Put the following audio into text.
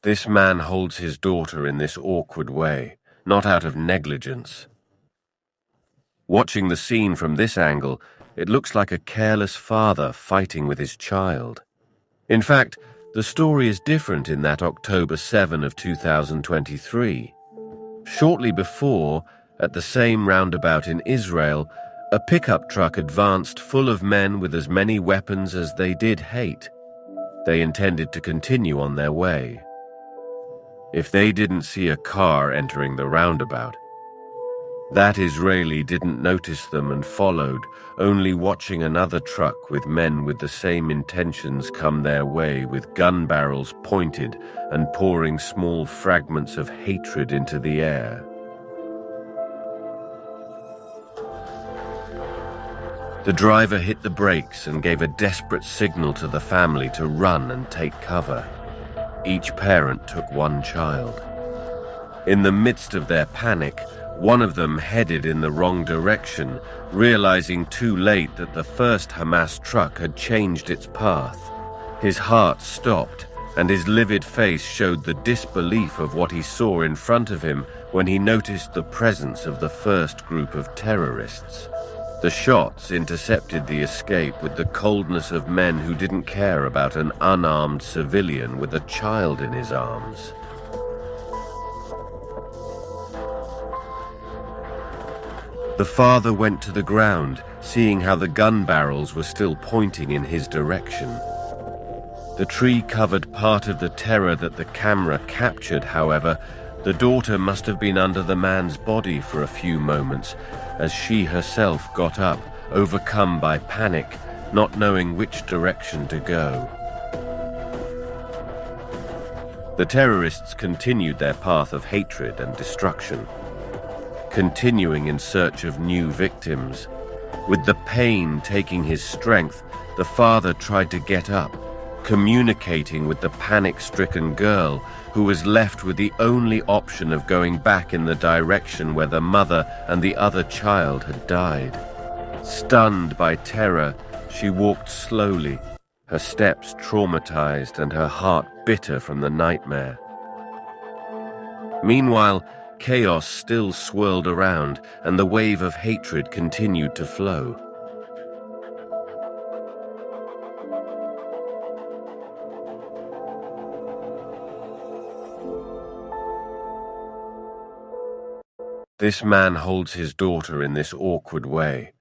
This man holds his daughter in this awkward way, not out of negligence. Watching the scene from this angle, it looks like a careless father fighting with his child. In fact, the story is different in that October 7 of 2023. Shortly before, at the same roundabout in Israel, a pickup truck advanced full of men with as many weapons as they did hate. They intended to continue on their way. If they didn't see a car entering the roundabout, that Israeli didn't notice them and followed, only watching another truck with men with the same intentions come their way with gun barrels pointed and pouring small fragments of hatred into the air. The driver hit the brakes and gave a desperate signal to the family to run and take cover. Each parent took one child. In the midst of their panic, one of them headed in the wrong direction, realizing too late that the first Hamas truck had changed its path. His heart stopped, and his livid face showed the disbelief of what he saw in front of him when he noticed the presence of the first group of terrorists. The shots intercepted the escape with the coldness of men who didn't care about an unarmed civilian with a child in his arms. The father went to the ground, seeing how the gun barrels were still pointing in his direction. The tree covered part of the terror that the camera captured, however. The daughter must have been under the man's body for a few moments, as she herself got up, overcome by panic, not knowing which direction to go. The terrorists continued their path of hatred and destruction, continuing in search of new victims. With the pain taking his strength, the father tried to get up, communicating with the panic-stricken girl, who was left with the only option of going back in the direction where the mother and the other child had died. Stunned by terror, she walked slowly, her steps traumatized and her heart bitter from the nightmare. Meanwhile, chaos still swirled around, and the wave of hatred continued to flow. This man holds his daughter in this awkward way,